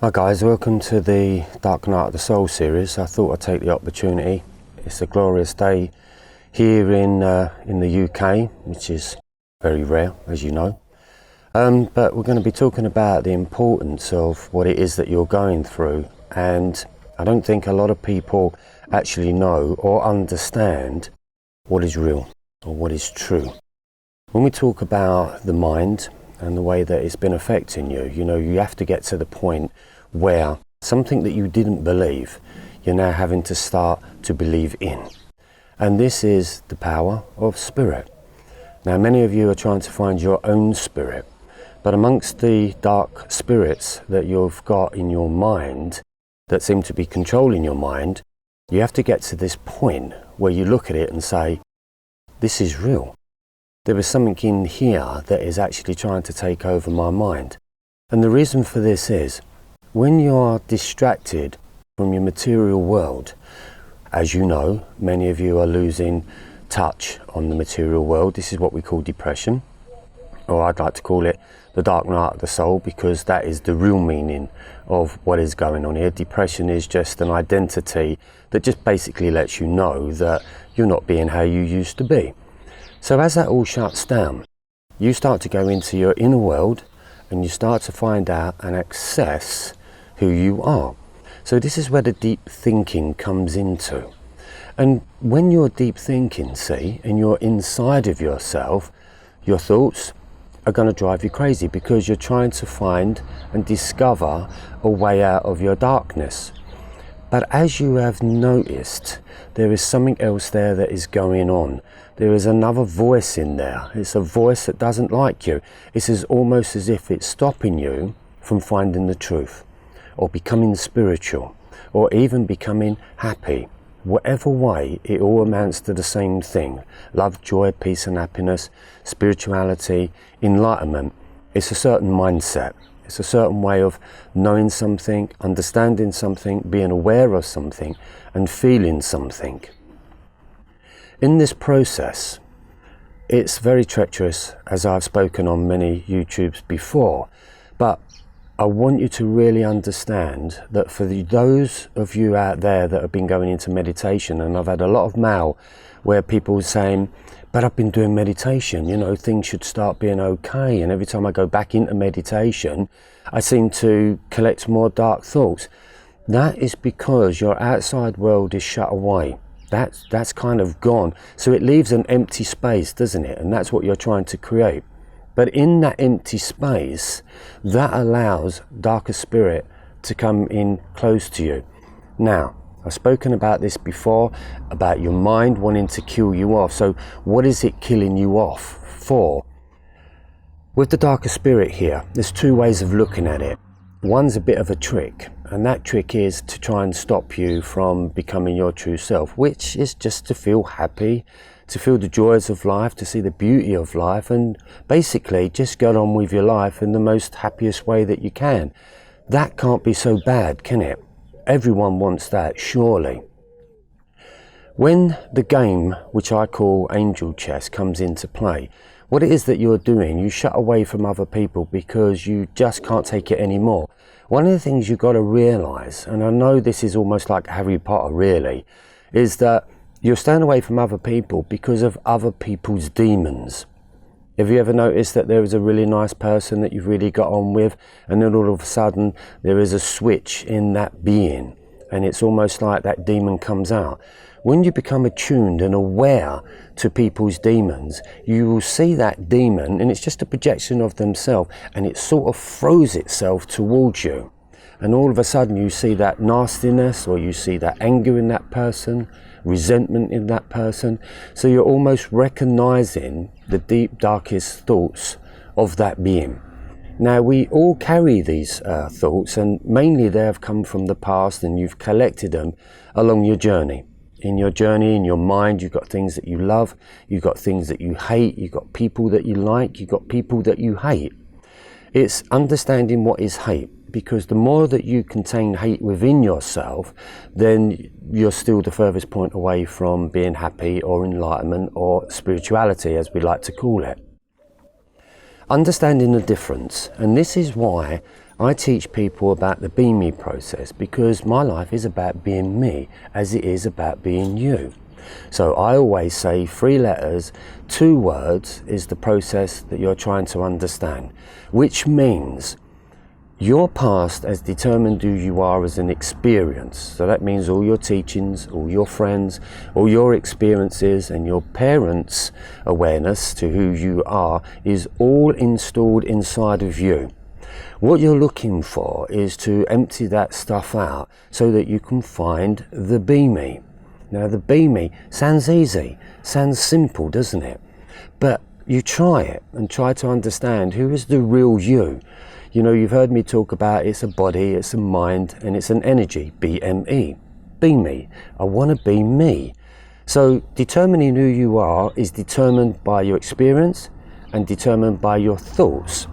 Hi guys, welcome to the Dark Night of the Soul series. I thought I'd take the opportunity. It's a glorious day here in the UK, which is very rare, as you know. But we're going to be talking about the importance of what it is that you're going through. And I don't think a lot of people actually know or understand what is real or what is true. When we talk about the mind and the way that it's been affecting you, you have to get to the point where something that you didn't believe, you're now having to start to believe in. And this is the power of spirit. Now, many of you are trying to find your own spirit, but amongst the dark spirits that you've got in your mind that seem to be controlling your mind, you have to get to this point where you look at it and say, this is real. There is something in here that is actually trying to take over my mind. And the reason for this is, when you are distracted from your material world, as you know, many of you are losing touch on the material world. This is what we call depression, or I'd like to call it the dark night of the soul, because that is the real meaning of what is going on here. Depression is just an identity that just basically lets you know that you're not being how you used to be. So as that all shuts down, you start to go into your inner world and you start to find out and access who you are. So this is where the deep thinking comes into. And when you're deep thinking, see, and you're inside of yourself, your thoughts are going to drive you crazy because you're trying to find and discover a way out of your darkness. But as you have noticed, there is something else there that is going on. There is another voice in there. It's a voice that doesn't like you. It's almost as if it's stopping you from finding the truth, or becoming spiritual, or even becoming happy. Whatever way, it all amounts to the same thing. Love, joy, peace and happiness, spirituality, enlightenment. It's a certain mindset. It's a certain way of knowing something, understanding something, being aware of something, and feeling something. In this process, it's very treacherous, as I've spoken on many YouTubes before, but I want you to really understand that for those of you out there that have been going into meditation, and I've had a lot of mail where people are saying, but I've been doing meditation, things should start being okay, and every time I go back into meditation, I seem to collect more dark thoughts. That is because your outside world is shut away. That's kind of gone. So it leaves an empty space, doesn't it? And that's what you're trying to create. But in that empty space, that allows darker spirit to come in close to you. Now, I've spoken about this before, about your mind wanting to kill you off. So what is it killing you off for? With the darker spirit here, there's two ways of looking at it. One's a bit of a trick, and that trick is to try and stop you from becoming your true self, which is just to feel happy, to feel the joys of life, to see the beauty of life, and basically just get on with your life in the most happiest way that you can. That can't be so bad, can it? Everyone wants that, surely. When the game, which I call angel chess, comes into play, what it is that you're doing, you shut away from other people because you just can't take it anymore. One of the things you've got to realise, and I know this is almost like Harry Potter really, is that you're staying away from other people because of other people's demons. Have you ever noticed that there is a really nice person that you've really got on with, and then all of a sudden there is a switch in that being, and it's almost like that demon comes out? When you become attuned and aware to people's demons, you will see that demon, and it's just a projection of themselves, and it sort of throws itself towards you. And all of a sudden you see that nastiness, or you see that anger in that person, resentment in that person. So you're almost recognizing the deep, darkest thoughts of that being. Now, we all carry these thoughts, and mainly they have come from the past, and you've collected them along your journey. In your journey, in your mind, you've got things that you love, you've got things that you hate, you've got people that you like, you've got people that you hate. It's understanding what is hate, because the more that you contain hate within yourself, then you're still the furthest point away from being happy or enlightenment or spirituality, as we like to call it. Understanding the difference, and this is why I teach people about the beamy process because my life is about being me as it is about being you. So I always say 3 letters, 2 words is the process that you're trying to understand, which means your past has determined who you are as an experience. So that means all your teachings, all your friends, all your experiences, and your parents' awareness to who you are is all installed inside of you. What you're looking for is to empty that stuff out so that you can find the beamy. Now the beamy sounds easy, sounds simple, doesn't it? But you try it and try to understand who is the real you. You know, you've heard me talk about it's a body, it's a mind, and it's an energy, BME. Be me. I want to be me. So determining who you are is determined by your experience and determined by your thoughts.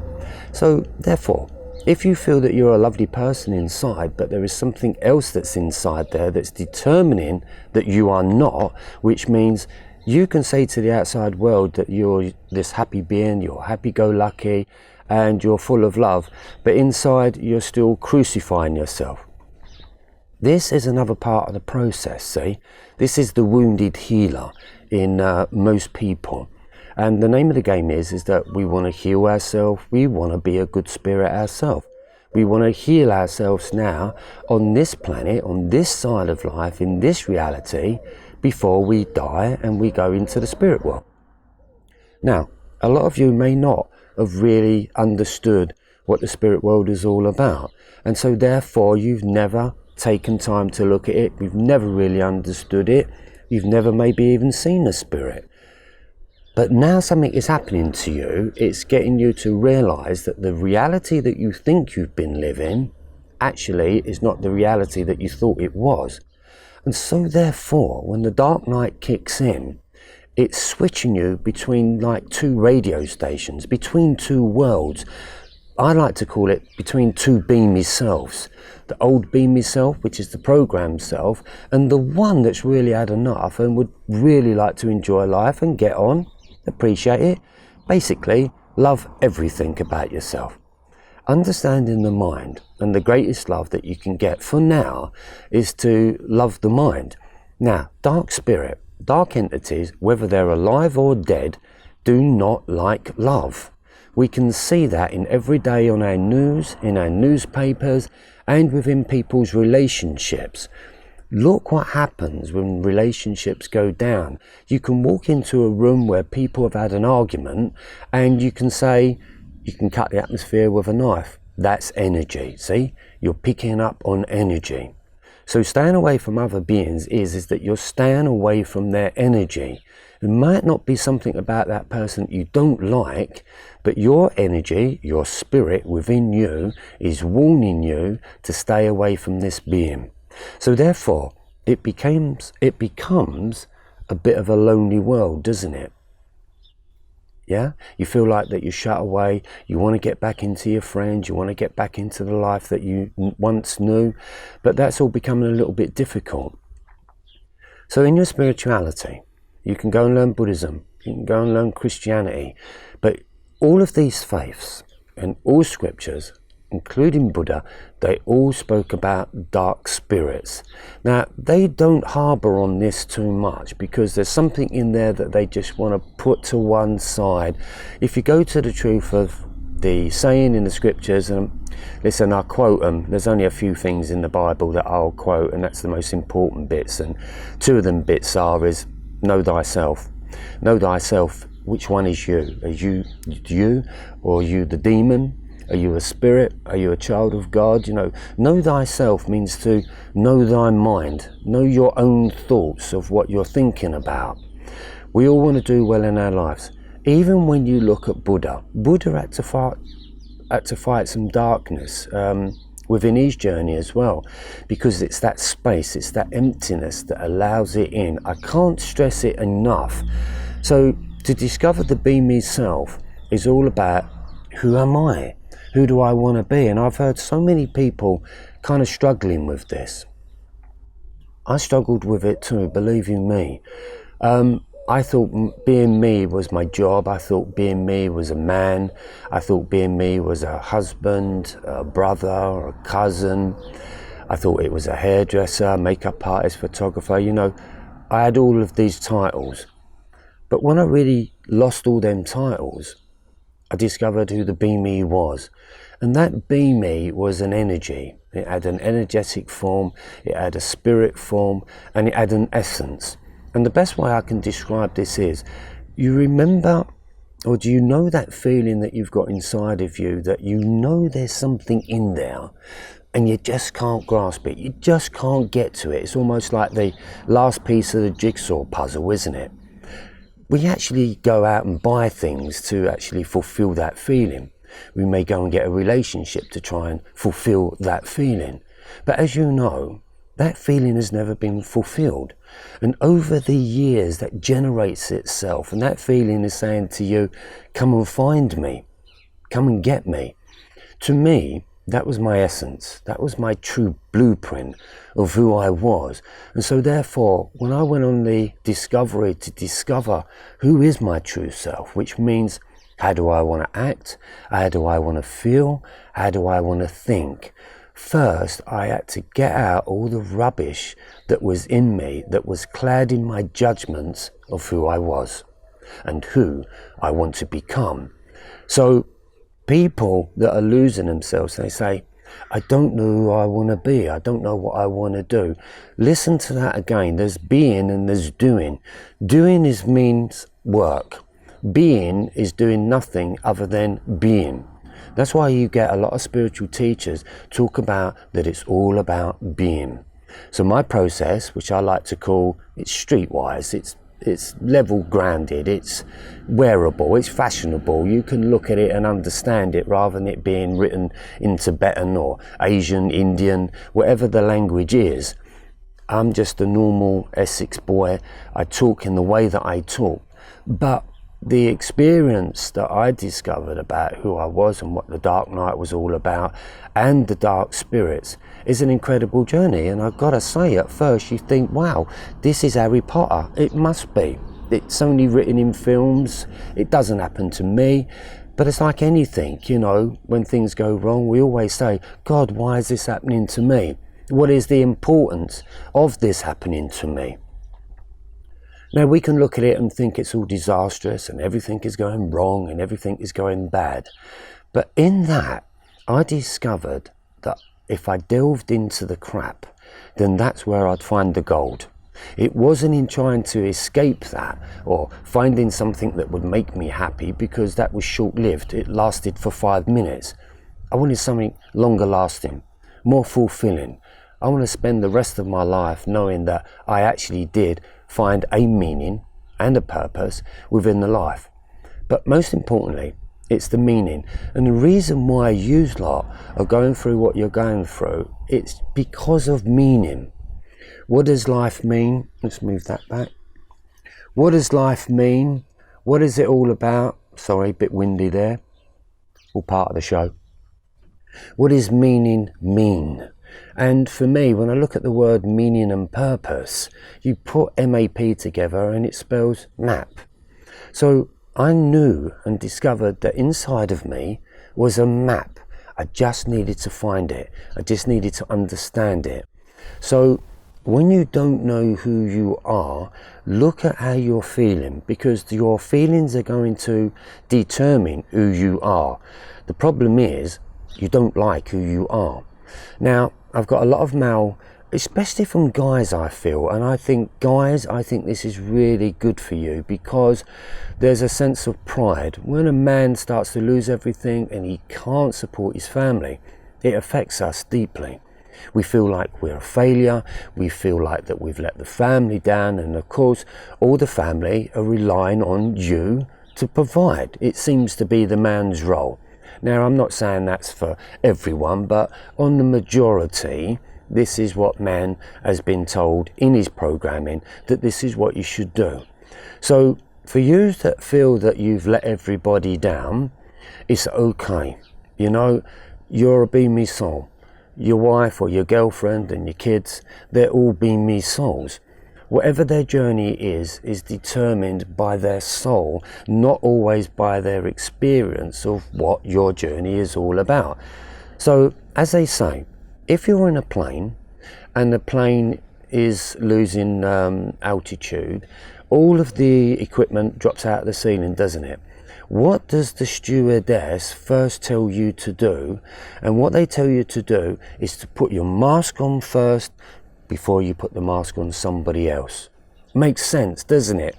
So therefore, if you feel that you're a lovely person inside, but there is something else that's inside there that's determining that you are not, which means you can say to the outside world that you're this happy being, you're happy-go-lucky, and you're full of love, but inside you're still crucifying yourself. This is another part of the process, see? This is the wounded healer in most people. And the name of the game is that we want to heal ourselves, we want to be a good spirit ourselves. We want to heal ourselves now on this planet, on this side of life, in this reality, before we die and we go into the spirit world. Now, a lot of you may not have really understood what the spirit world is all about. And so therefore you've never taken time to look at it, you've never really understood it, you've never maybe even seen a spirit. But now something is happening to you, it's getting you to realise that the reality that you think you've been living actually is not the reality that you thought it was. And so therefore, when the dark night kicks in, it's switching you between like 2 radio stations, between 2 worlds. I like to call it between 2 beamy selves. The old beamy self, which is the programmed self, and the one that's really had enough and would really like to enjoy life and get on, appreciate it. Basically, love everything about yourself. Understanding the mind, and the greatest love that you can get for now is to love the mind. Now, dark spirit, dark entities, whether they're alive or dead, do not like love. We can see that in every day on our news, in our newspapers, and within people's relationships. Look what happens when relationships go down. You can walk into a room where people have had an argument and you can say, you can cut the atmosphere with a knife. That's energy, see? You're picking up on energy. So staying away from other beings is that you're staying away from their energy. It might not be something about that person you don't like, but your energy, your spirit within you is warning you to stay away from this being. So therefore, it becomes a bit of a lonely world, doesn't it? Yeah? You feel like that you're shut away, you want to get back into your friends, you want to get back into the life that you once knew, but that's all becoming a little bit difficult. So in your spirituality, you can go and learn Buddhism, you can go and learn Christianity, but all of these faiths and all scriptures, including Buddha, they all spoke about dark spirits. Now, they don't harbour on this too much because there's something in there that they just want to put to one side. If you go to the truth of the saying in the scriptures, and listen, I'll quote them. There's only a few things in the Bible that I'll quote, and that's the most important bits. And 2 of them bits is, know thyself. Know thyself. Which one is you? Are you or are you the demon? Are you a spirit? Are you a child of God? You know thyself means to know thy mind, know your own thoughts of what you're thinking about. We all want to do well in our lives. Even when you look at Buddha had to fight some darkness within his journey as well, because it's that space, it's that emptiness that allows it in. I can't stress it enough. So to discover the beamy self is all about, who am I? Who do I want to be? And I've heard so many people kind of struggling with this. I struggled with it too, believe you me. I thought being me was my job. I thought being me was a man. I thought being me was a husband, a brother, a cousin. I thought it was a hairdresser, makeup artist, photographer. You know, I had all of these titles. But when I really lost all them titles, I discovered who the beamy was. And that beamy was an energy. It had an energetic form, it had a spirit form, and it had an essence. And the best way I can describe this is, you remember, or do you know that feeling that you've got inside of you, that you know there's something in there and you just can't grasp it, you just can't get to it. It's almost like the last piece of the jigsaw puzzle, isn't it? We actually go out and buy things to actually fulfill that feeling. We may go and get a relationship to try and fulfill that feeling. But as you know, that feeling has never been fulfilled. And over the years, that generates itself. And that feeling is saying to you, come and find me. Come and get me. To me, that was my essence. That was my true blueprint of who I was. And so therefore, when I went on the discovery to discover who is my true self, which means how do I want to act? How do I want to feel? How do I want to think? First, I had to get out all the rubbish that was in me, that was clad in my judgments of who I was and who I want to become. So people that are losing themselves, they say, I don't know who I want to be. I don't know what I want to do. Listen to that again. There's being and there's doing. Doing means work. Being is doing nothing other than being. That's why you get a lot of spiritual teachers talk about that it's all about being. So my process, which I like to call, it's streetwise, it's level grounded, it's wearable, it's fashionable. You can look at it and understand it rather than it being written in Tibetan or Asian, Indian, whatever the language is. I'm just a normal Essex boy. I talk in the way that I talk. But the experience that I discovered about who I was and what the dark night was all about and the dark spirits is an incredible journey. And I've got to say, at first you think, wow, this is Harry Potter. It must be. It's only written in films. It doesn't happen to me. But it's like anything, you know, when things go wrong, we always say, God, why is this happening to me? What is the importance of this happening to me? Now, we can look at it and think it's all disastrous and everything is going wrong and everything is going bad. But in that, I discovered that if I delved into the crap, then that's where I'd find the gold. It wasn't in trying to escape that or finding something that would make me happy, because that was short-lived. It lasted for 5 minutes. I wanted something longer lasting, more fulfilling. I want to spend the rest of my life knowing that I actually did find a meaning and a purpose within the life. But most importantly, it's the meaning. And the reason why you lot are going through what you're going through, it's because of meaning. What does life mean? Let's move that back. What does life mean? What is it all about? Sorry, a bit windy there. All part of the show. What does meaning mean? And for me, when I look at the word meaning and purpose, you put MAP together and it spells map. So I knew and discovered that inside of me was a map. I just needed to find it. I just needed to understand it. So when you don't know who you are, look at how you're feeling, because your feelings are going to determine who you are. The problem is you don't like who you are. Now, I've got a lot of mail, especially from guys, I feel, and I think, guys, I think this is really good for you, because there's a sense of pride. When a man starts to lose everything and he can't support his family, it affects us deeply. We feel like we're a failure, we feel like that we've let the family down, and of course, all the family are relying on you to provide. It seems to be the man's role. Now, I'm not saying that's for everyone, but on the majority, this is what man has been told in his programming, that this is what you should do. So for you that feel that you've let everybody down, it's okay. You know, you're a beamy soul. Your wife or your girlfriend and your kids, they're all beamy souls. whatever their journey is determined by their soul, not always by their experience of what your journey is all about. So, as they say, if you're in a plane and the plane is losing altitude, all of the equipment drops out of the ceiling, doesn't it? What does the stewardess first tell you to do? And what they tell you to do is to put your mask on first before you put the mask on somebody else. Makes sense, doesn't it?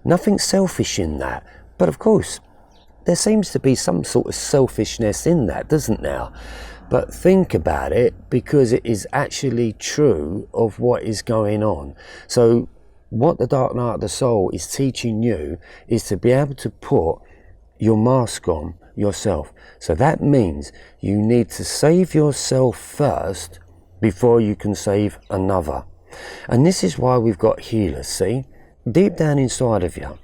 Nothing selfish in that. But of course, there seems to be some sort of selfishness in that, doesn't there? But think about it, because it is actually true of what is going on. So what the dark night of the soul is teaching you is to be able to put your mask on yourself. So that means you need to save yourself first before you can save another. And this is why we've got healers, see? Deep down inside of you,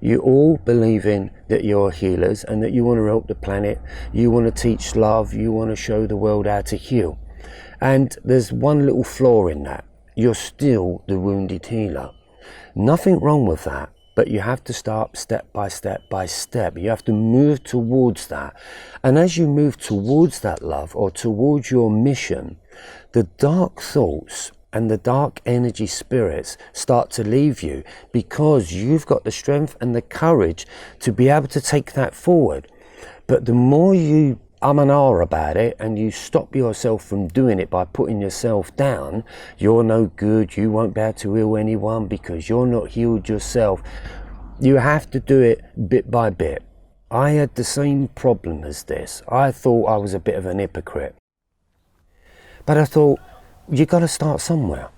you all believe in that you're healers and that you want to help the planet, you want to teach love, you want to show the world how to heal. And there's one little flaw in that. You're still the wounded healer. Nothing wrong with that. But you have to start step by step by step. You have to move towards that. And as you move towards that love, or towards your mission, the dark thoughts and the dark energy spirits start to leave you, because you've got the strength and the courage to be able to take that forward. But the more you and ah about it, and you stop yourself from doing it by putting yourself down, you're no good, you won't be able to heal anyone because you're not healed yourself. You have to do it bit by bit. I had the same problem as this. I thought I was a bit of an hypocrite. But I thought, you got to start somewhere.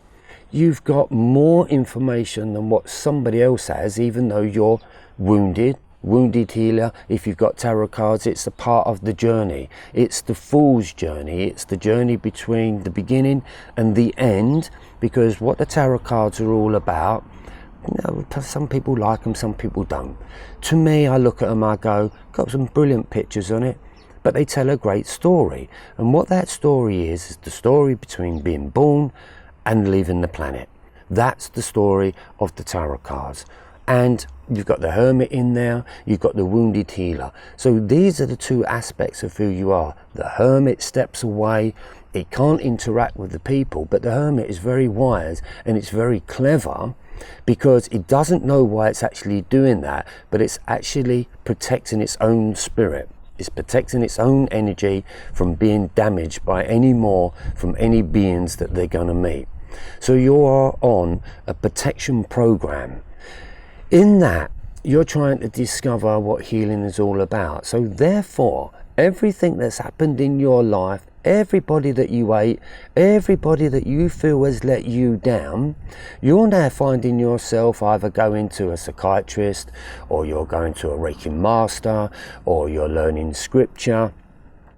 You've got more information than what somebody else has, even though you're wounded healer. If you've got tarot cards, it's a part of the journey. It's the fool's journey. It's the journey between the beginning and the end, because what the tarot cards are all about, you know, some people like them, some people don't. To me, I look at them, I go, got some brilliant pictures on it, but they tell a great story. And what that story is the story between being born and leaving the planet. That's the story of the tarot cards. And you've got the hermit in there, you've got the wounded healer. So these are the two aspects of who you are. The hermit steps away, it can't interact with the people, but the hermit is very wise and it's very clever, because it doesn't know why it's actually doing that, but it's actually protecting its own spirit. It's protecting its own energy from being damaged by any more from any beings that they're going to meet. So you are on a protection program. In that, you're trying to discover what healing is all about. So therefore, everything that's happened in your life, everybody that you hate, everybody that you feel has let you down, you're now finding yourself either going to a psychiatrist, or you're going to a Reiki master, or you're learning scripture,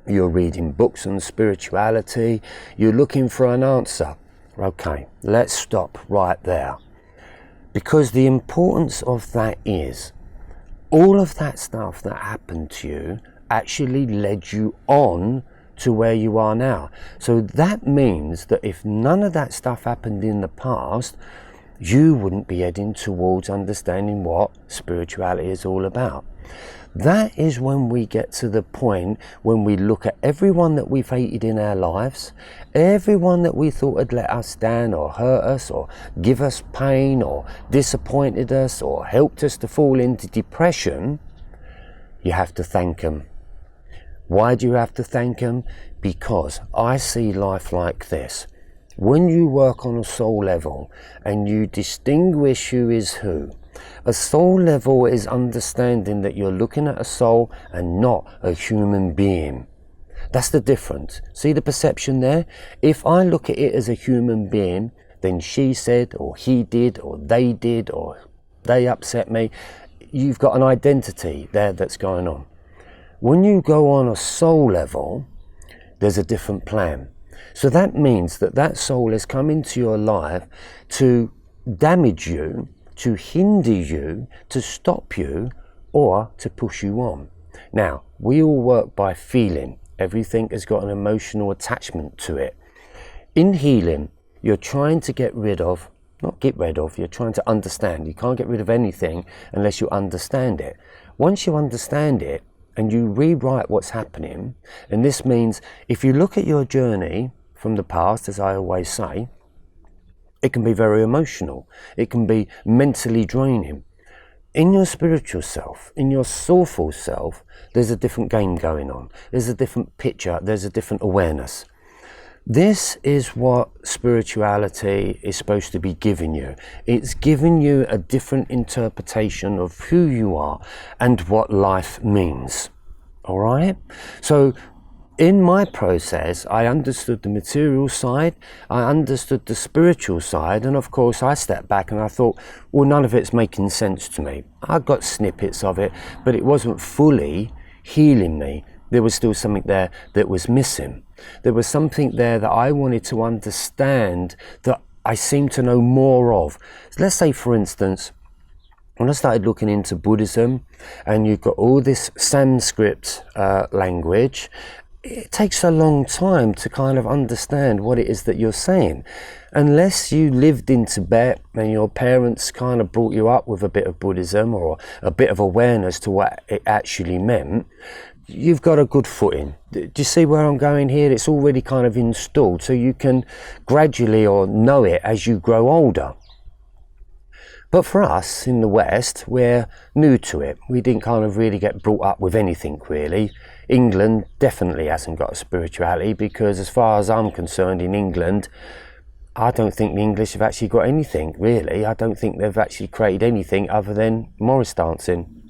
you're reading books on spirituality, you're looking for an answer. Okay, let's stop right there. Because the importance of that is, all of that stuff that happened to you actually led you on to where you are now. So that means that if none of that stuff happened in the past, you wouldn't be heading towards understanding what spirituality is all about. That is when we get to the point when we look at everyone that we've hated in our lives, everyone that we thought had let us down or hurt us or give us pain or disappointed us or helped us to fall into depression. You have to thank them. Why do you have to thank them? Because I see life like this. When you work on a soul level and you distinguish who is who, a soul level is understanding that you're looking at a soul and not a human being. That's the difference. See the perception there? If I look at it as a human being, then she said, or he did, or they upset me. You've got an identity there that's going on. When you go on a soul level, there's a different plan. So that means that that soul has come into your life to damage you, to hinder you, to stop you, or to push you on. Now, we all work by feeling. Everything has got an emotional attachment to it. In healing, you're trying to get rid of not get rid of, you're trying to understand. You can't get rid of anything unless you understand it. Once you understand it and you rewrite what's happening, and this means if you look at your journey from the past, as I always say, it can be very emotional. It can be mentally draining. In your spiritual self, in your soulful self, there's a different game going on. There's a different picture. There's a different awareness. This is what spirituality is supposed to be giving you. It's giving you a different interpretation of who you are and what life means. All right? So in my process, I understood the material side, I understood the spiritual side, and of course I stepped back and I thought, well, none of it's making sense to me. I got snippets of it, but it wasn't fully healing me. There was still something there that was missing. There was something there that I wanted to understand that I seemed to know more of. So let's say, for instance, when I started looking into Buddhism, and you've got all this Sanskrit language, it takes a long time to kind of understand what it is that you're saying. Unless you lived in Tibet and your parents kind of brought you up with a bit of Buddhism or a bit of awareness to what it actually meant, you've got a good footing. Do you see where I'm going here? It's already kind of installed, so you can gradually or know it as you grow older. But for us in the West, we're new to it. We didn't kind of really get brought up with anything really. England definitely hasn't got a spirituality, because as far as I'm concerned, in England, I don't think the English have actually got anything really. I don't think they've actually created anything other than Morris dancing.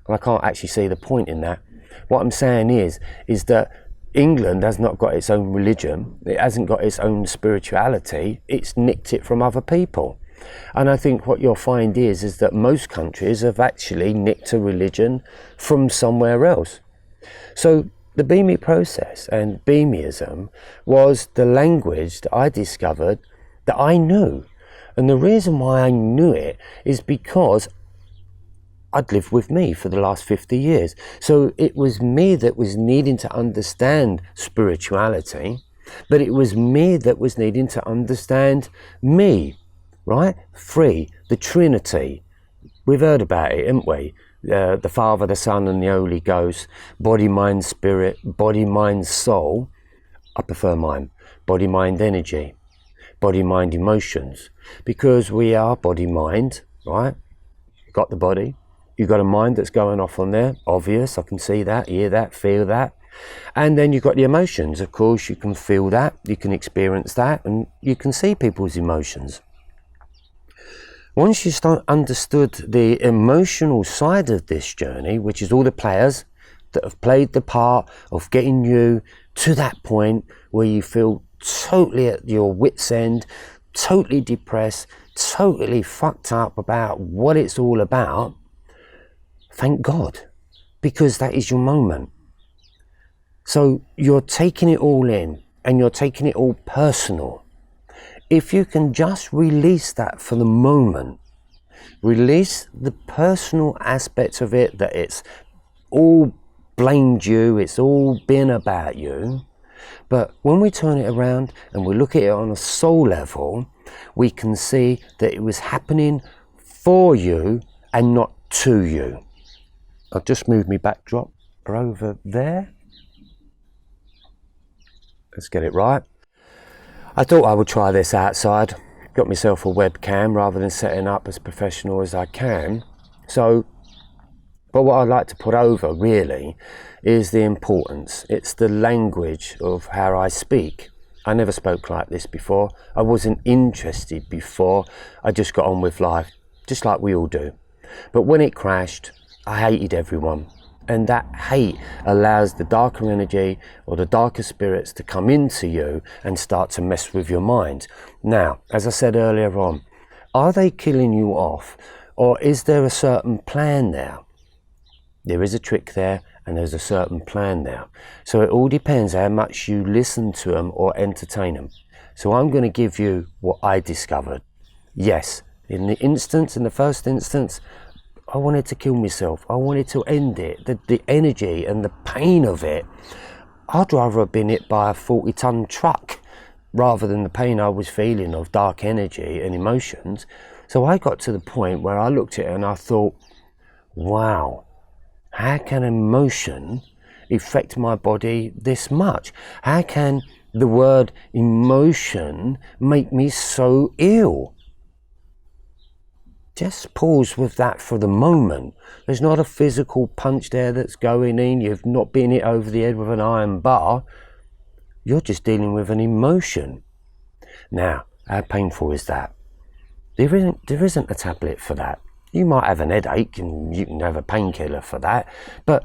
And I can't actually see the point in that. What I'm saying is that England has not got its own religion. It hasn't got its own spirituality. It's nicked it from other people. And I think what you'll find is that most countries have actually nicked a religion from somewhere else. So the beamy process and beamyism was the language that I discovered that I knew. And the reason why I knew it is because I'd lived with me for the last 50 years. So it was me that was needing to understand spirituality, but it was me that was needing to understand me, right? Three, the trinity. We've heard about it, haven't we? The Father, the Son and the Holy Ghost, body, mind, spirit, body, mind, soul. I prefer mind. Body, mind, energy, body, mind, emotions. Because we are body, mind, right? You've got the body. You've got a mind that's going off on there, obvious, I can see that, hear that, feel that. And then you've got the emotions, of course, you can feel that, you can experience that, and you can see people's emotions. Once you understood the emotional side of this journey, which is all the players that have played the part of getting you to that point where you feel totally at your wit's end, totally depressed, totally fucked up about what it's all about, thank God, because that is your moment. So you're taking it all in and you're taking it all personal. If you can just release that for the moment, release the personal aspects of it, that it's all blamed you, it's all been about you. But when we turn it around and we look at it on a soul level, we can see that it was happening for you and not to you. I've just moved my backdrop over there. Let's get it right. I thought I would try this outside. Got myself a webcam rather than setting up as professional as I can. But what I'd like to put over really is the importance. It's the language of how I speak. I never spoke like this before. I wasn't interested before. I just got on with life, just like we all do. But when it crashed, I hated everyone. And that hate allows the darker energy or the darker spirits to come into you and start to mess with your mind. Now, as I said earlier on, are they killing you off, or is there a certain plan there? There is a trick there and there's a certain plan there. So it all depends how much you listen to them or entertain them. So I'm going to give you what I discovered. Yes, in the first instance, I wanted to kill myself. I wanted to end it. The energy and the pain of it. I'd rather have been hit by a 40-ton truck rather than the pain I was feeling of dark energy and emotions. So I got to the point where I looked at it and I thought, wow, how can emotion affect my body this much? How can the word emotion make me so ill? Just pause with that for the moment. There's not a physical punch there that's going in. You've not been hit over the head with an iron bar. You're just dealing with an emotion. Now, how painful is that? There isn't a tablet for that. You might have an headache and you can have a painkiller for that. But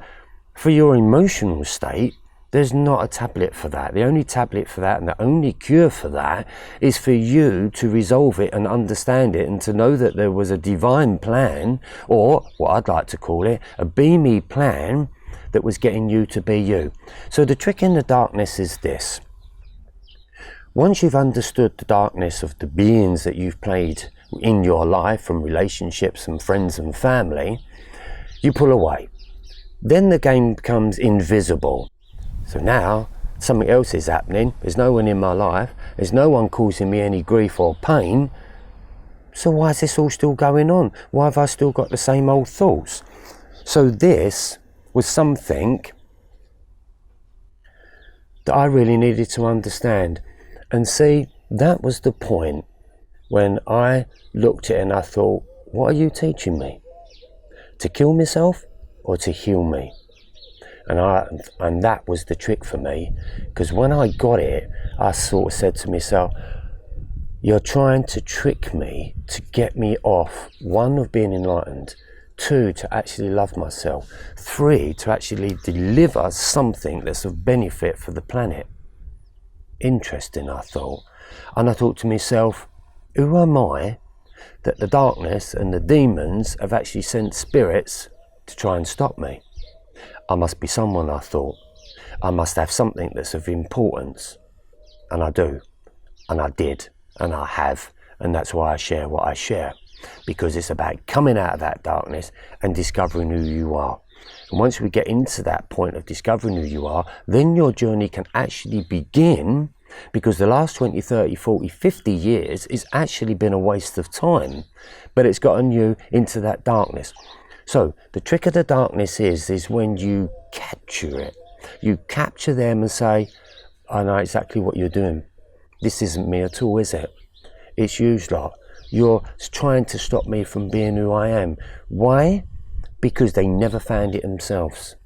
for your emotional state, there's not a tablet for that. The only tablet for that and the only cure for that is for you to resolve it and understand it, and to know that there was a divine plan, or what I'd like to call it, a beamy plan that was getting you to be you. So the trick in the darkness is this. Once you've understood the darkness of the beings that you've played in your life, from relationships and friends and family, you pull away. Then the game becomes invisible. So now something else is happening. There's no one in my life. There's no one causing me any grief or pain. So why is this all still going on? Why have I still got the same old thoughts? So this was something that I really needed to understand. And see, that was the point when I looked at it and I thought, what are you teaching me? To kill myself or to heal me? And that was the trick for me, because when I got it, I sort of said to myself, you're trying to trick me to get me off, 1, of being enlightened, 2, to actually love myself, 3, to actually deliver something that's of benefit for the planet. Interesting, I thought. And I thought to myself, who am I that the darkness and the demons have actually sent spirits to try and stop me? I must be someone, I thought. I must have something that's of importance. And I do. And I did. And I have. And that's why I share what I share. Because it's about coming out of that darkness and discovering who you are. And once we get into that point of discovering who you are, then your journey can actually begin, because the last 20, 30, 40, 50 years has actually been a waste of time. But it's gotten you into that darkness. So the trick of the darkness is when you capture it. You capture them and say, I know exactly what you're doing. This isn't me at all, is it? It's you lot. You're trying to stop me from being who I am. Why? Because they never found it themselves.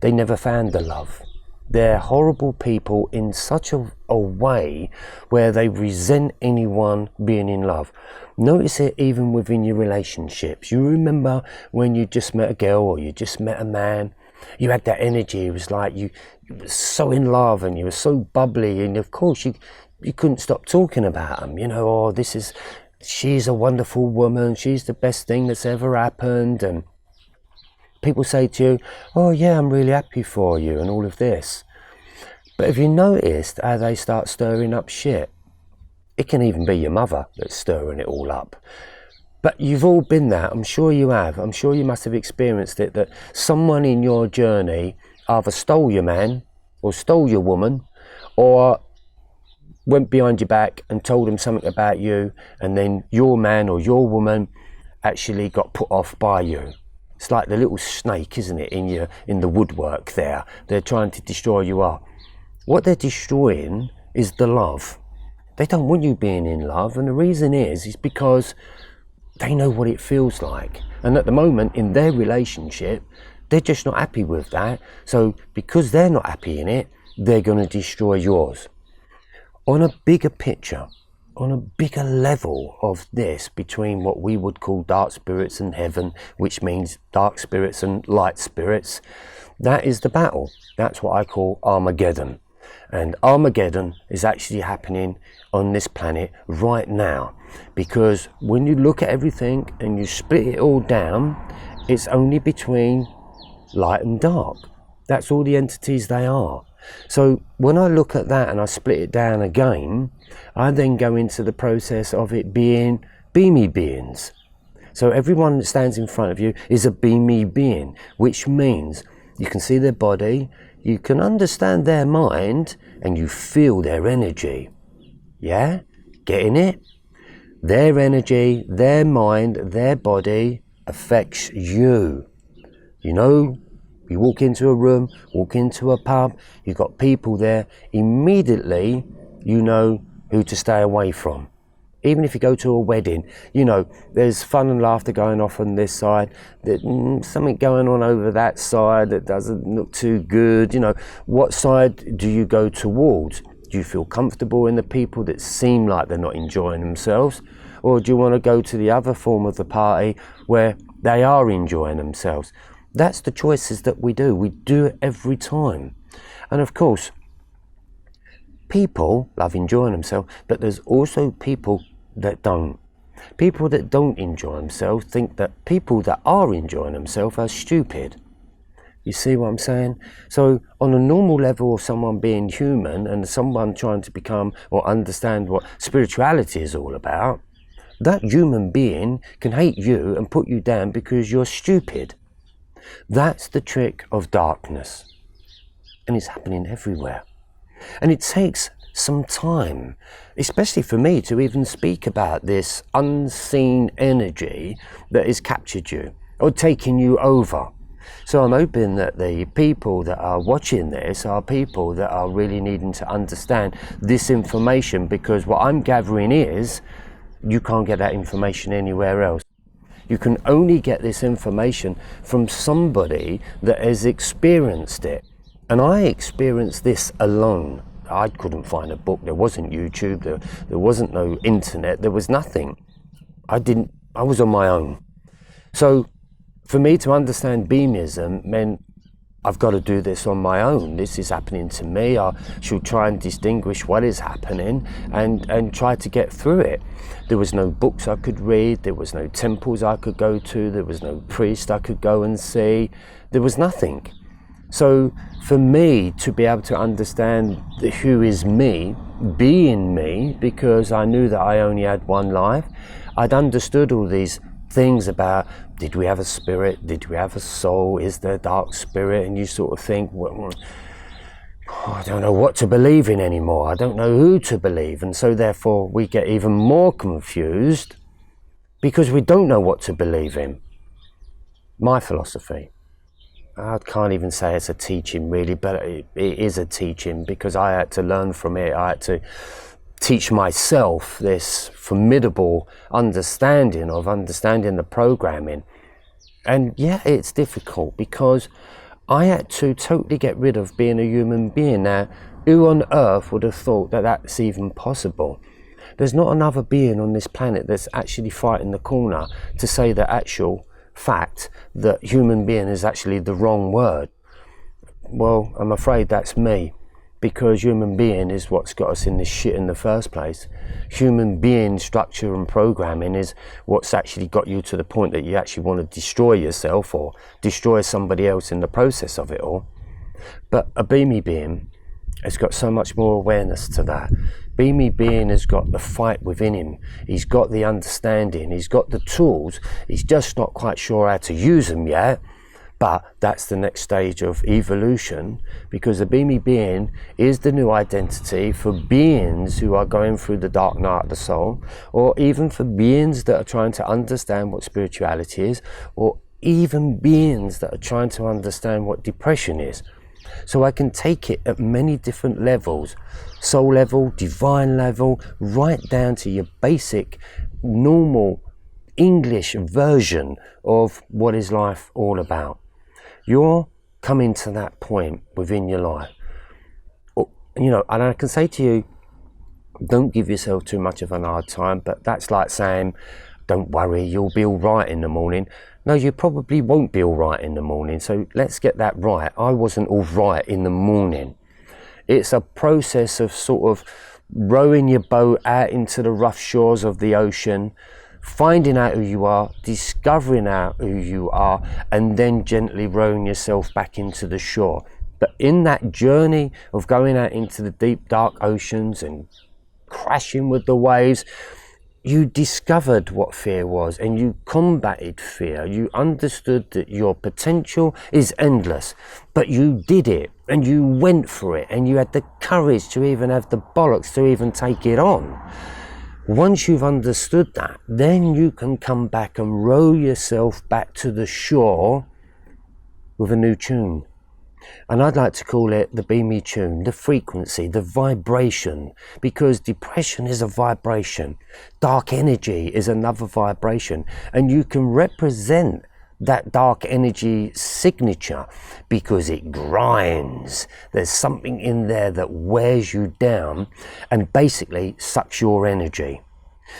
They never found the love. They're horrible people in such a way where they resent anyone being in love. Notice it even within your relationships. You remember when you just met a girl or you just met a man, you had that energy. It was like you were so in love and you were so bubbly, and of course you couldn't stop talking about them. You know, oh, she's a wonderful woman, she's the best thing that's ever happened. And people say to you, oh yeah, I'm really happy for you and all of this. But have you noticed how they start stirring up shit? It can even be your mother that's stirring it all up. But you've all been there, I'm sure you have. I'm sure you must have experienced it, that someone in your journey either stole your man or stole your woman, or went behind your back and told them something about you, and then your man or your woman actually got put off by you. It's like the little snake, isn't it, in the woodwork there. They're trying to destroy you up. What they're destroying is the love. They don't want you being in love, and the reason is because they know what it feels like. And at the moment in their relationship, they're just not happy with that. So because they're not happy in it, they're going to destroy yours. On a bigger picture, on a bigger level of this, between what we would call dark spirits and heaven, which means dark spirits and light spirits, that is the battle. That's what I call Armageddon. And Armageddon is actually happening on this planet right now, because when you look at everything and you split it all down, it's only between light and dark. That's all the entities they are. So when I look at that and I split it down again, I then go into the process of it being beamy beings. So everyone that stands in front of you is a beamy being, which means you can see their body, you can understand their mind, and you feel their energy. Yeah? Getting it? Their energy, their mind, their body affects you. You know, you walk into a room, walk into a pub, you've got people there, immediately you know who to stay away from. Even if you go to a wedding, you know, there's fun and laughter going off on this side, there's something going on over that side that doesn't look too good. You know, what side do you go towards? Do you feel comfortable in the people that seem like they're not enjoying themselves? Or do you want to go to the other form of the party where they are enjoying themselves? That's the choices that we do. We do it every time. And of course, people love enjoying themselves, but there's also people that don't. People that don't enjoy themselves think that people that are enjoying themselves are stupid. You see what I'm saying? So on a normal level of someone being human and someone trying to become or understand what spirituality is all about, that human being can hate you and put you down because you're stupid. That's the trick of darkness. And it's happening everywhere. And it takes some time, especially for me, to even speak about this unseen energy that has captured you or taken you over. So I'm hoping that the people that are watching this are people that are really needing to understand this information, because what I'm gathering is you can't get that information anywhere else. You can only get this information from somebody that has experienced it. And I experienced this alone. I couldn't find a book. There wasn't YouTube. There wasn't no internet. There was nothing. I was on my own. So for me to understand beamism meant I've got to do this on my own. This is happening to me. I should try and distinguish what is happening and try to get through it. There was no books I could read. There was no temples I could go to. There was no priest I could go and see. There was nothing. So for me to be able to understand who is me, being me, because I knew that I only had one life, I'd understood all these things about, did we have a spirit? Did we have a soul? Is there a dark spirit? And you sort of think, well, I don't know what to believe in anymore. I don't know who to believe. And so therefore we get even more confused because we don't know what to believe in. My philosophy. I can't even say it's a teaching really, but it is a teaching because I had to learn from it. I had to teach myself this formidable understanding the programming. And yeah, it's difficult because I had to totally get rid of being a human being. Now, who on earth would have thought that that's even possible? There's not another being on this planet that's actually fighting the corner to say the actual fact that human being is actually the wrong word. Well, I'm afraid that's me, because human being is what's got us in this shit in the first place. Human being structure and programming is what's actually got you to the point that you actually want to destroy yourself or destroy somebody else in the process of it all. But a beamy being has got so much more awareness to that. Beamy being has got the fight within him. He's got the understanding. He's got the tools. He's just not quite sure how to use them yet. But that's the next stage of evolution, because the beamy being is the new identity for beings who are going through the dark night of the soul, or even for beings that are trying to understand what spirituality is, or even beings that are trying to understand what depression is. So I can take it at many different levels, soul level, divine level, right down to your basic, normal English version of what is life all about. You're coming to that point within your life. You know, and I can say to you, don't give yourself too much of an hard time, but that's like saying, don't worry, you'll be all right in the morning. No, you probably won't be all right in the morning. So let's get that right. I wasn't all right in the morning. It's a process of sort of rowing your boat out into the rough shores of the ocean, finding out who you are, discovering out who you are, and then gently rowing yourself back into the shore. But in that journey of going out into the deep, dark oceans and crashing with the waves, you discovered what fear was and you combated fear. You understood that your potential is endless, but you did it and you went for it and you had the courage to even have the bollocks to even take it on. Once you've understood that, then you can come back and row yourself back to the shore with a new tune. And I'd like to call it the beamy tune, the frequency, the vibration, because depression is a vibration. Dark energy is another vibration. And you can represent that dark energy signature because it grinds. There's something in there that wears you down and basically sucks your energy.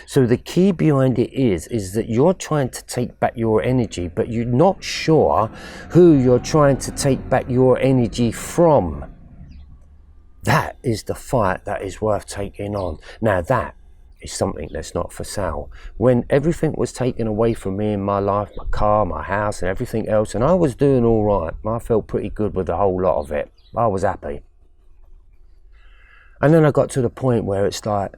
So the key behind it is that you're trying to take back your energy, but you're not sure who you're trying to take back your energy from. That is the fight that is worth taking on. Now that is something that's not for sale. When everything was taken away from me in my life, my car, my house and everything else, and I was doing all right. I felt pretty good with the whole lot of it. I was happy. And then I got to the point where it's like,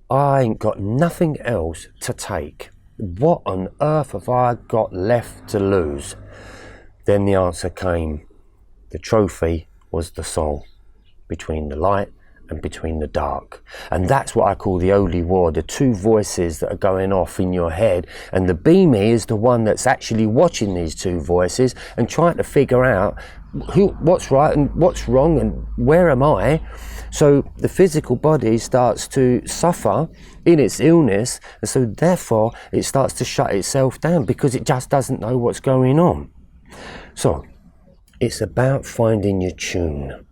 I ain't got nothing else to take. What on earth have I got left to lose? Then the answer came. The trophy was the soul, between the light and between the dark. And that's what I call the holy war, the two voices that are going off in your head. And the beamy is the one that's actually watching these two voices and trying to figure out what's right and what's wrong and where am I. So the physical body starts to suffer in its illness, and so therefore it starts to shut itself down because it just doesn't know what's going on. So it's about finding your tune.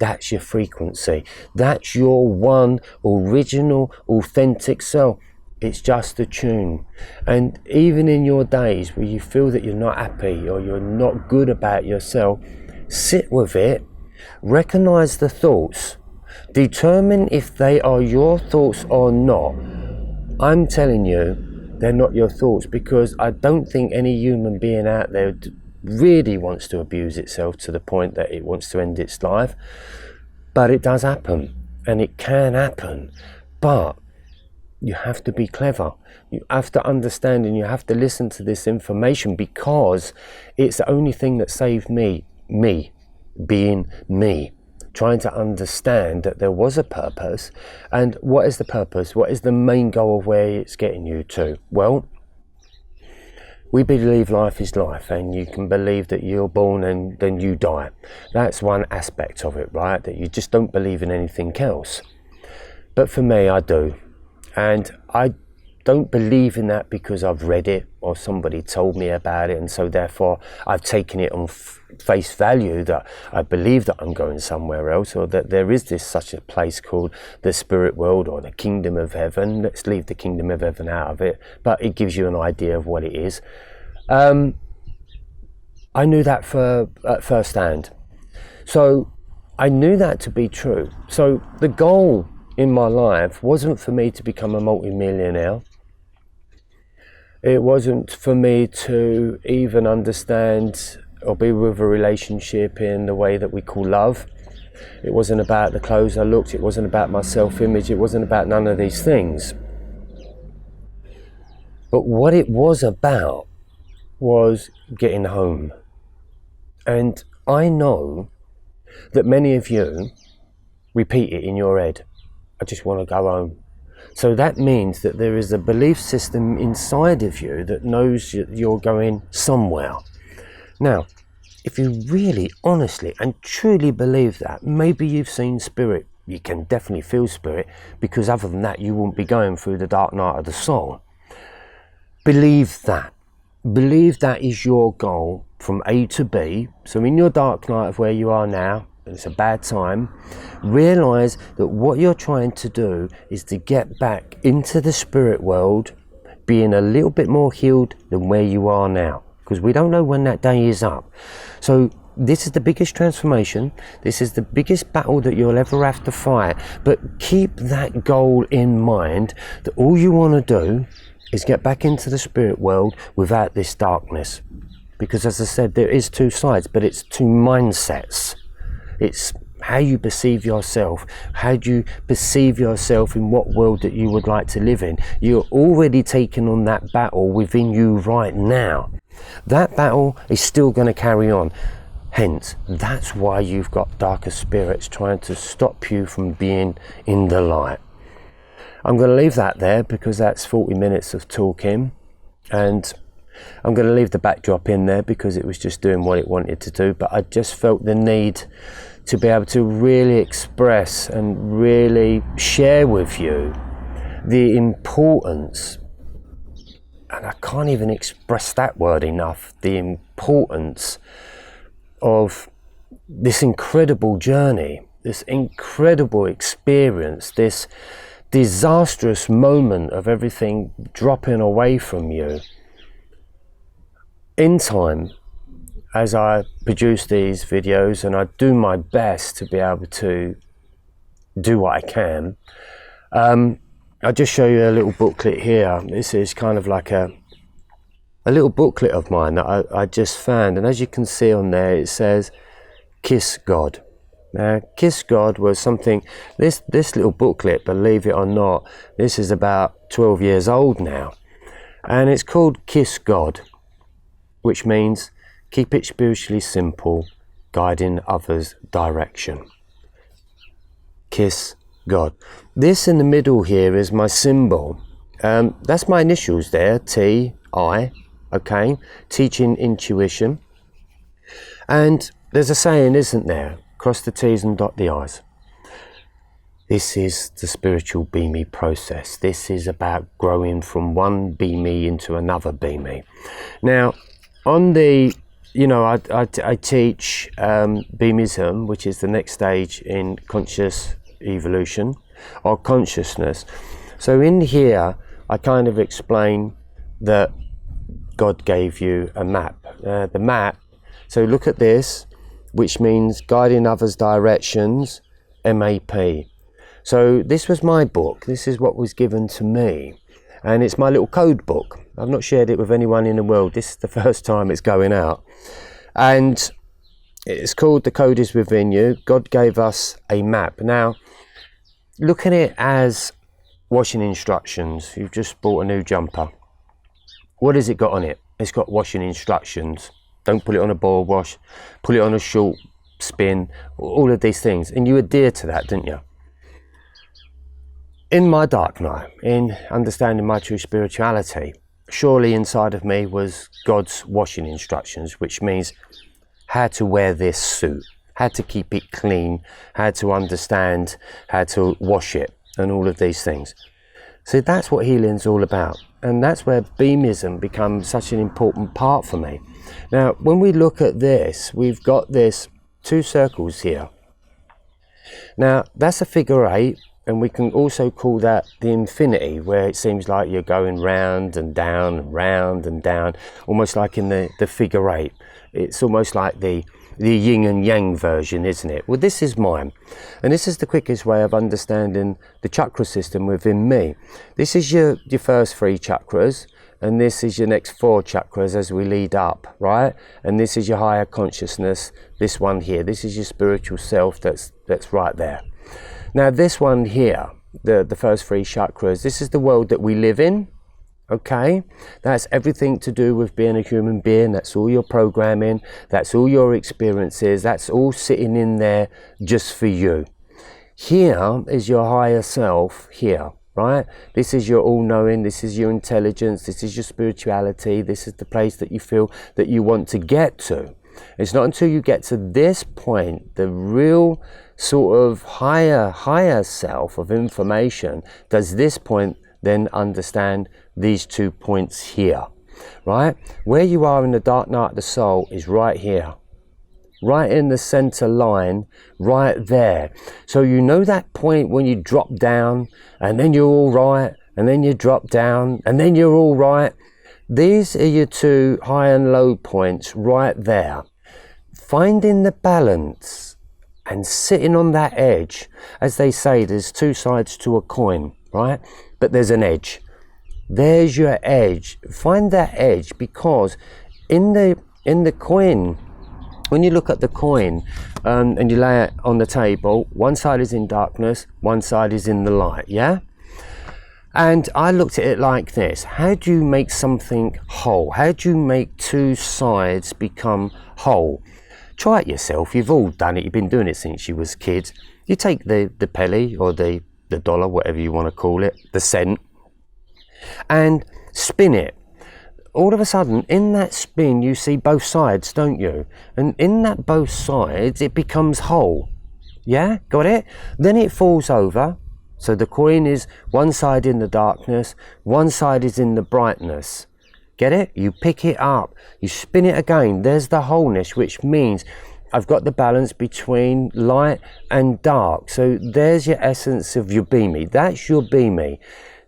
That's your frequency. That's your one original, authentic self. It's just a tune. And even in your days where you feel that you're not happy or you're not good about yourself, sit with it. Recognize the thoughts. Determine if they are your thoughts or not. I'm telling you, they're not your thoughts, because I don't think any human being out there really wants to abuse itself to the point that it wants to end its life. But it does happen, and it can happen. But you have to be clever. You have to understand, and you have to listen to this information, because it's the only thing that saved me being me, trying to understand that there was a purpose. And what is the purpose? What is the main goal of where it's getting you to? Well, we believe life is life, and you can believe that you're born and then you die. That's one aspect of it, right? That you just don't believe in anything else. But for me, I do. And I don't believe in that because I've read it or somebody told me about it, and so therefore I've taken it on face value that I believe that I'm going somewhere else, or that there is such a place called the spirit world or the kingdom of heaven. Let's leave the kingdom of heaven out of it, but it gives you an idea of what it is. I knew that at first hand, so I knew that to be true. So the goal in my life wasn't for me to become a multi-millionaire. It wasn't for me to even understand or be with a relationship in the way that we call love. It wasn't about the clothes I looked. It wasn't about my self-image. It wasn't about none of these things. But what it was about was getting home. And I know that many of you repeat it in your head. I just want to go home. So that means that there is a belief system inside of you that knows you're going somewhere. Now, if you really, honestly and truly believe that, maybe you've seen spirit. You can definitely feel spirit, because other than that, you wouldn't be going through the dark night of the soul. Believe that. Believe that is your goal from A to B. So in your dark night of where you are now, it's a bad time, realize that what you're trying to do is to get back into the spirit world, being a little bit more healed than where you are now, because we don't know when that day is up. So this is the biggest transformation. This is the biggest battle that you'll ever have to fight. But keep that goal in mind, that all you want to do is get back into the spirit world without this darkness. Because as I said, there is two sides, but it's two mindsets. It's how you perceive yourself. How do you perceive yourself in what world that you would like to live in? You're already taking on that battle within you right now. That battle is still going to carry on. Hence, that's why you've got darker spirits trying to stop you from being in the light. I'm going to leave that there because that's 40 minutes of talking, and I'm going to leave the backdrop in there because it was just doing what it wanted to do, but I just felt the need to be able to really express and really share with you the importance, and I can't even express that word enough, the importance of this incredible journey, this incredible experience, this disastrous moment of everything dropping away from you. In time, as I produce these videos and I do my best to be able to do what I can, I'll just show you a little booklet here. This is kind of like a little booklet of mine that I just found, and as you can see on there it says Kiss God. Now, Kiss God was something, this little booklet, believe it or not, this is about 12 years old now, and it's called Kiss God, which means keep it spiritually simple, guiding others' direction. Kiss God. This in the middle here is my symbol. That's my initials there, T-I, okay, teaching intuition. And there's a saying, isn't there? Cross the T's and dot the I's. This is the spiritual beamy process. This is about growing from one beamy into another beamy. Now, on the, I teach beamism, which is the next stage in conscious evolution or consciousness. So in here, I kind of explain that God gave you a map. The map, so look at this, which means guiding others' directions, MAP. So this was my book. This is what was given to me. And it's my little code book. I've not shared it with anyone in the world. This is the first time it's going out. And it's called The Code is Within You. God gave us a map. Now, look at it as washing instructions. You've just bought a new jumper. What has it got on it? It's got washing instructions. Don't put it on a boil wash. Put it on a short spin. All of these things. And you adhere to that, didn't you? In my dark night, in understanding my true spirituality, surely inside of me was God's washing instructions, which means how to wear this suit, how to keep it clean, how to understand how to wash it, and all of these things. So that's what healing's all about. And that's where beamism becomes such an important part for me. Now, when we look at this, we've got this 2 circles here. Now, that's a figure 8, and we can also call that the infinity, where it seems like you're going round and down and round and down, almost like in the figure 8. It's almost like the yin and yang version, isn't it? Well, this is mine, and this is the quickest way of understanding the chakra system within me. This is your first 3 chakras, and this is your next 4 chakras as we lead up, right? And this is your higher consciousness, this one here. This is your spiritual self that's right there. Now, this one here, the first 3 chakras, this is the world that we live in. Okay, that's everything to do with being a human being. That's all your programming, that's all your experiences, that's all sitting in there just for you. Here is your higher self here, right? This is your all-knowing, this is your intelligence, this is your spirituality, this is the place that you feel that you want to get to. It's not until you get to this point, the real sort of higher self of information, does this point then understand these 2 points here, right? Where you are in the dark night of the soul is right here, right in the center line, right there. So you know that point when you drop down and then you're all right, and then you drop down and then you're all right. These are your 2 high and low points right there. Finding the balance and sitting on that edge. As they say, there's 2 sides to a coin, right? But there's an edge. There's your edge. Find that edge, because in the coin when you look at the coin and you lay it on the table, one side is in darkness, one side is in the light, yeah? And I looked at it like this: how do you make something whole? How do you make two sides become whole? Try it yourself. You've all done it. You've been doing it since you was kids. You take the penny or the dollar, whatever you want to call it, the cent, and spin it. All of a sudden, in that spin, you see both sides, don't you? And in that both sides, it becomes whole. Yeah, got it? Then it falls over. So the coin is one side in the darkness, one side is in the brightness. Get it? You pick it up, you spin it again. There's the wholeness, which means I've got the balance between light and dark. So there's your essence of your beamy. That's your beamy.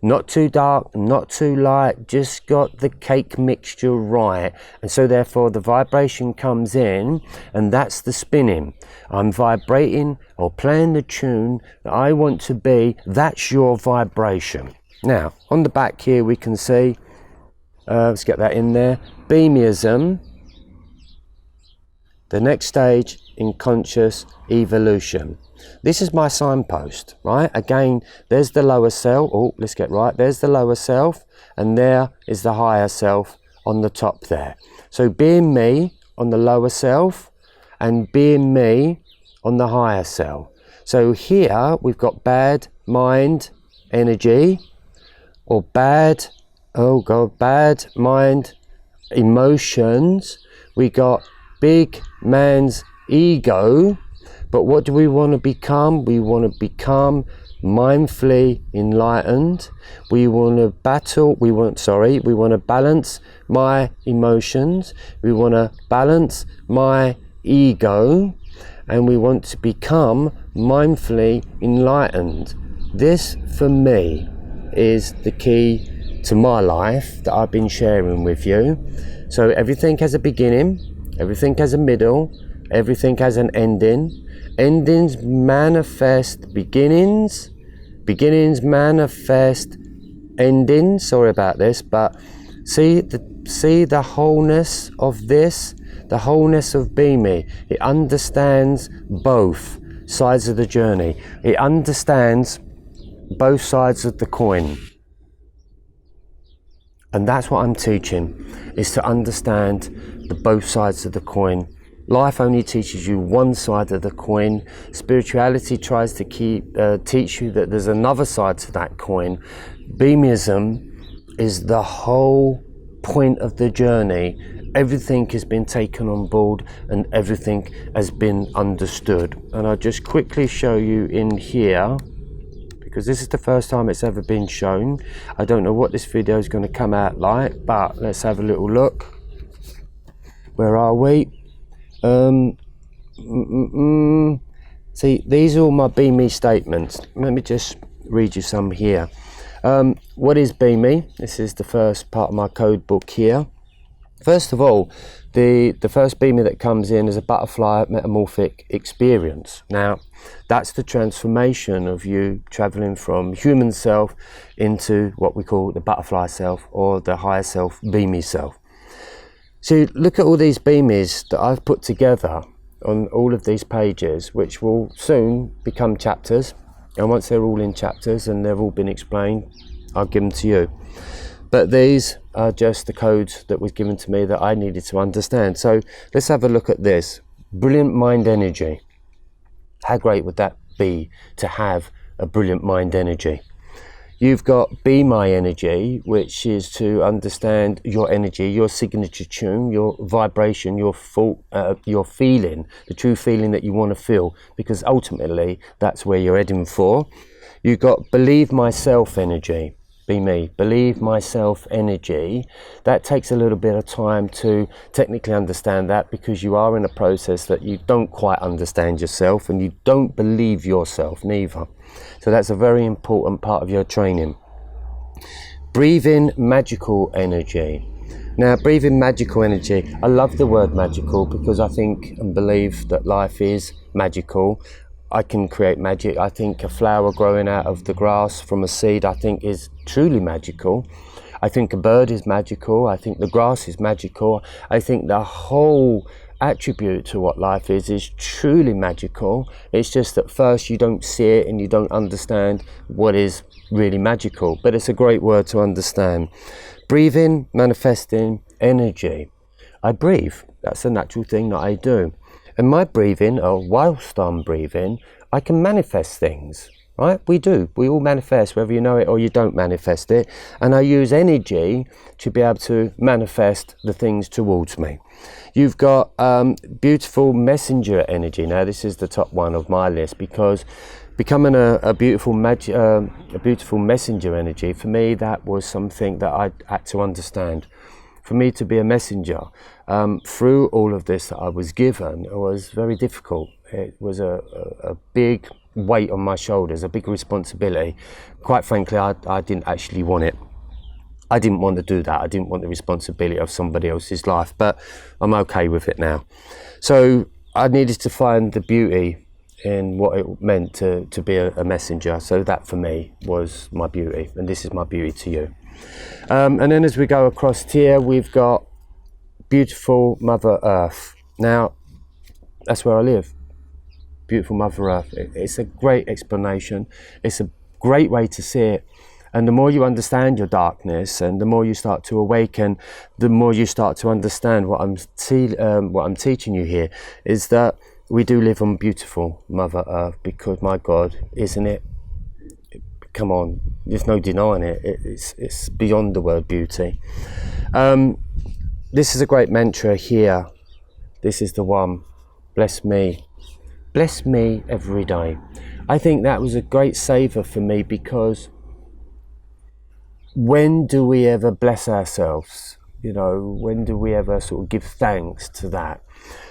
Not too dark, not too light, just got the cake mixture right. And so therefore the vibration comes in, and that's the spinning. I'm vibrating or playing the tune that I want to be. That's your vibration. Now, on the back here we can see, let's get that in there, beamyism, the next stage in conscious evolution. This is my signpost, right? Again, there's the lower self. Oh, let's get right. There's the lower self, and there is the higher self on the top there. So being me on the lower self and being me on the higher self. So here we've got bad mind energy, or bad mind emotions. We got big man's ego. But what do we want to become? We want to become mindfully enlightened. We want to balance my emotions. We want to balance my ego, and we want to become mindfully enlightened. This, for me, is the key to my life that I've been sharing with you. So everything has a beginning, everything has a middle, everything has an ending. Endings manifest beginnings, beginnings manifest endings. Sorry about this, but see the wholeness of this, the wholeness of beamy. It understands both sides of the journey. It understands both sides of the coin. And that's what I'm teaching, is to understand the both sides of the coin. Life only teaches you one side of the coin. Spirituality tries to teach you that there's another side to that coin. Beamyism is the whole point of the journey. Everything has been taken on board and everything has been understood. And I'll just quickly show you in here, because this is the first time it's ever been shown. I don't know what this video is going to come out like, but let's have a little look. Where are we? See, these are all my beamy statements. Let me just read you some here. What is beamy? This is the first part of my code book here. First of all, the first beamy that comes in is a butterfly metamorphic experience. Now, that's the transformation of you traveling from human self into what we call the butterfly self, or the higher self, beamy self. So look at all these beamies that I've put together on all of these pages, which will soon become chapters. And once they're all in chapters and they've all been explained, I'll give them to you. But these are just the codes that was given to me that I needed to understand. So let's have a look at this. Brilliant mind energy. How great would that be to have a brilliant mind energy? You've got Be My Energy, which is to understand your energy, your signature tune, your vibration, your feeling, the true feeling that you want to feel, because ultimately that's where you're heading for. You've got Believe Myself Energy. Be me, believe myself energy. That takes a little bit of time to technically understand that, because you are in a process that you don't quite understand yourself and you don't believe yourself neither. So that's a very important part of your training. Breathe in magical energy. Now, breathe in magical energy. I love the word magical because I think and believe that life is magical. I can create magic. I think a flower growing out of the grass from a seed, I think, is truly magical. I think a bird is magical. I think the grass is magical. I think the whole attribute to what life is truly magical. It's just that first you don't see it and you don't understand what is really magical, but it's a great word to understand. Breathing, manifesting, energy. I breathe. That's a natural thing that I do. And my breathing, or whilst I'm breathing, I can manifest things. Right? We do. We all manifest, whether you know it or you don't manifest it. And I use energy to be able to manifest the things towards me. You've got beautiful messenger energy. Now, this is the top one of my list, because becoming a beautiful messenger energy, for me, that was something that I had to understand. For me to be a messenger, through all of this that I was given, it was very difficult. It was a big weight on my shoulders, a big responsibility. Quite frankly, I didn't actually want it. I didn't want to do that. I didn't want the responsibility of somebody else's life, but I'm okay with it now. So I needed to find the beauty in what it meant to be a messenger. So that for me was my beauty, and this is my beauty to you. And then as we go across here, we've got beautiful Mother Earth. Now, that's where I live. Beautiful Mother Earth. It's a great explanation. It's a great way to see it. And the more you understand your darkness, and the more you start to awaken, the more you start to understand what I'm teaching you here, is that we do live on beautiful Mother Earth, because my God, isn't it? Come on, there's no denying it. It's beyond the word beauty. This is a great mantra here. This is the one. Bless me. Bless me every day. I think that was a great saver for me, because when do we ever bless ourselves? You know, when do we ever sort of give thanks to that?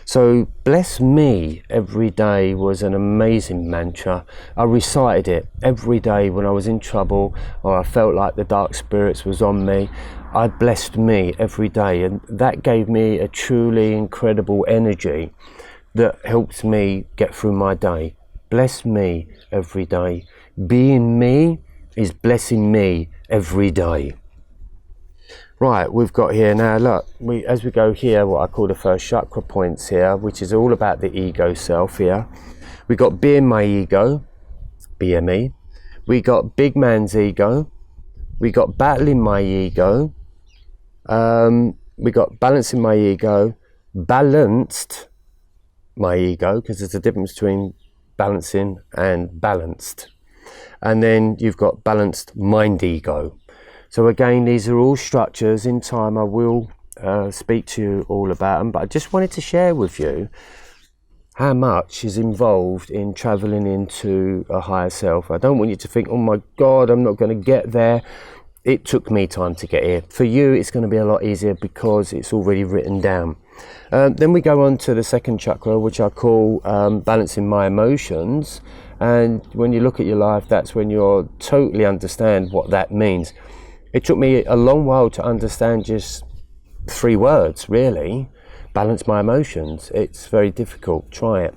So bless me every day was an amazing mantra. I recited it every day when I was in trouble, or I felt like the dark spirits was on me. I blessed me every day, and that gave me a truly incredible energy that helped me get through my day. Bless me every day. Being me is blessing me every day. Right, we've got here now, look, as we go here, what I call the first chakra points here, which is all about the ego self here. We got being my ego, BME. We got big man's ego. We got battling my ego. We got balancing my ego, balanced my ego, because there's a difference between balancing and balanced. And then you've got balanced mind ego. So again, these are all structures. In time I will speak to you all about them, but I just wanted to share with you how much is involved in traveling into a higher self. I don't want you to think, oh my God, I'm not going to get there. It took me time to get here. For you, it's going to be a lot easier because it's already written down. Then we go on to the second chakra, which I call balancing my emotions. And when you look at your life, that's when you'll totally understand what that means. It took me a long while to understand just 3 words, really. Balance my emotions. It's very difficult. Try it.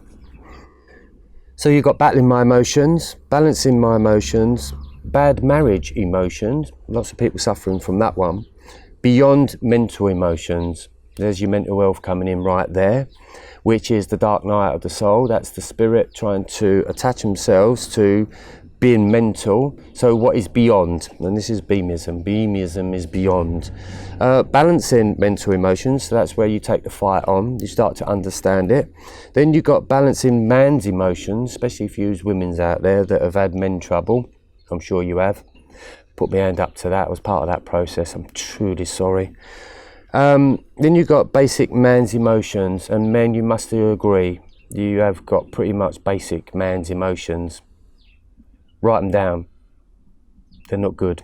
So you've got battling my emotions, balancing my emotions, bad marriage emotions. Lots of people suffering from that one. Beyond mental emotions. There's your mental health coming in right there, which is the dark night of the soul. That's the spirit trying to attach themselves to being mental. So what is beyond? And this is beamism. Beamism is beyond. Balancing mental emotions, so that's where you take the fight on. You start to understand it. Then you've got balancing man's emotions, especially if you use women's out there that have had men trouble. I'm sure you have. Put my hand up to that. I was part of that process. I'm truly sorry. Then you've got basic man's emotions, and men, you must agree, you have got pretty much basic man's emotions. Write them down. They're not good.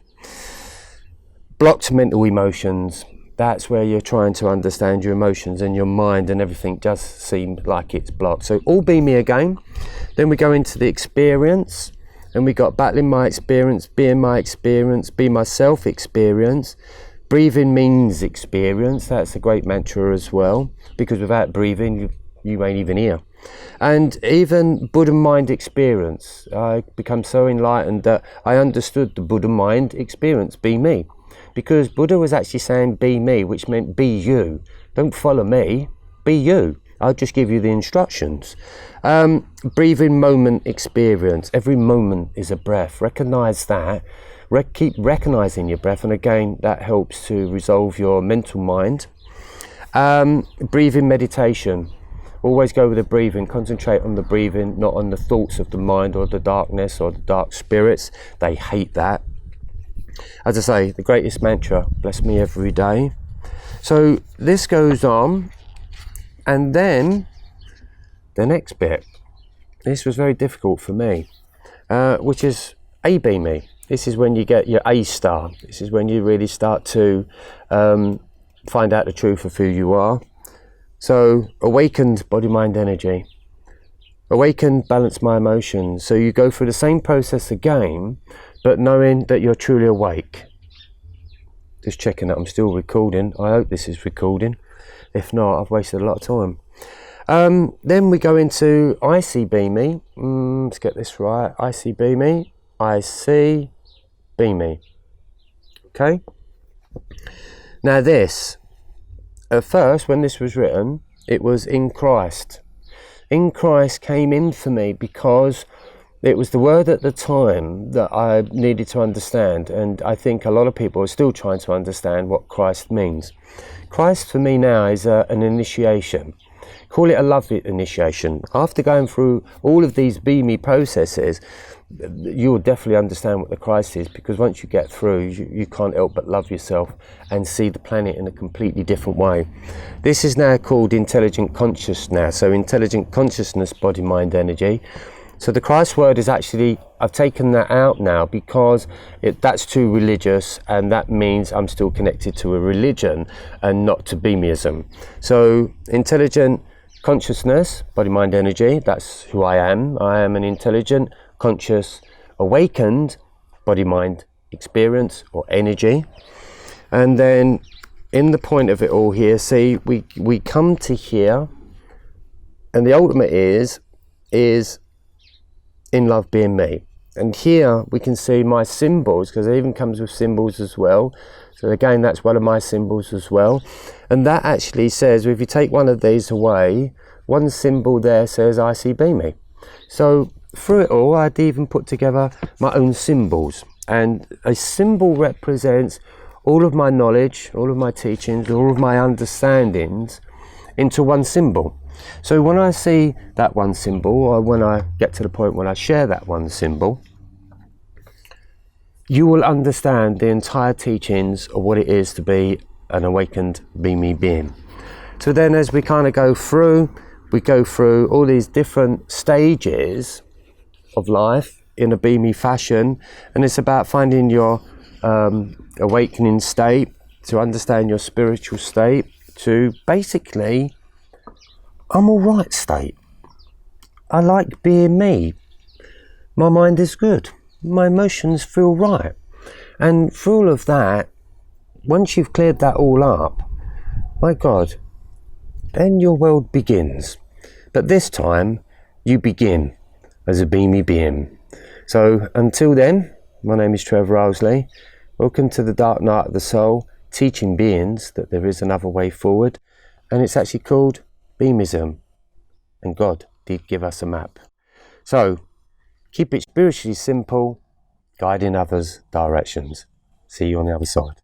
Blocked mental emotions. That's where you're trying to understand your emotions, and your mind and everything just seems like it's blocked. So all be me again. Then we go into the experience, and we got battling my experience, be myself experience. Breathing means experience. That's a great mantra as well, because without breathing, you ain't even here. And even Buddha mind experience. I become so enlightened that I understood the Buddha mind experience, be me. Because Buddha was actually saying be me, which meant be you. Don't follow me, be you. I'll just give you the instructions. Breathing moment experience. Every moment is a breath. Recognize that. Keep recognizing your breath, and again, that helps to resolve your mental mind. Breathing meditation. Always go with the breathing. Concentrate on the breathing, not on the thoughts of the mind or the darkness or the dark spirits. They hate that. As I say, the greatest mantra, bless me every day. So this goes on, and then the next bit. This was very difficult for me, which is a beamy. This is when you get your A star. This is when you really start to find out the truth of who you are. So awakened body, mind, energy. Awakened, balance my emotions. So you go through the same process again, but knowing that you're truly awake. Just checking that I'm still recording. I hope this is recording. If not, I've wasted a lot of time. Then we go into icy beamy. Let's get this right. Icy beamy. Icy beamy. Okay. Now this, at first when this was written, it was in Christ. In Christ came in for me because it was the word at the time that I needed to understand, and I think a lot of people are still trying to understand what Christ means. Christ for me now is an initiation. Call it a love initiation. After going through all of these beamy processes, you will definitely understand what the Christ is, because once you get through, you can't help but love yourself and see the planet in a completely different way. This is now called intelligent consciousness. So intelligent consciousness, body, mind, energy. So the Christ word is actually, I've taken that out now because that's too religious, and that means I'm still connected to a religion and not to beamyism. So intelligent consciousness, body, mind, energy, that's who I am. I am an intelligent, conscious, awakened body, mind experience or energy. And then in the point of it all here, see, we come to here, and the ultimate is in love being me. And here we can see my symbols, because it even comes with symbols as well. So again, that's one of my symbols as well. And that actually says, if you take one of these away, one symbol there says I see beamy. So through it all, I'd even put together my own symbols. And a symbol represents all of my knowledge, all of my teachings, all of my understandings into one symbol. So when I see that one symbol, or when I get to the point when I share that one symbol, you will understand the entire teachings of what it is to be an awakened beamy being. So then as we kind of go through all these different stages of life in a beamy fashion, and it's about finding your awakening state, to understand your spiritual state, to basically I'm all right state. I like being me. My mind is good. My emotions feel right. And through all of that, once you've cleared that all up, my God, then your world begins. But this time, you begin as a beamy being. So until then, my name is Trevor Ilesley. Welcome to the dark night of the soul, teaching beings that there is another way forward. And it's actually called beamism, and God did give us a map. So keep it spiritually simple, guiding others' directions. See you on the other side.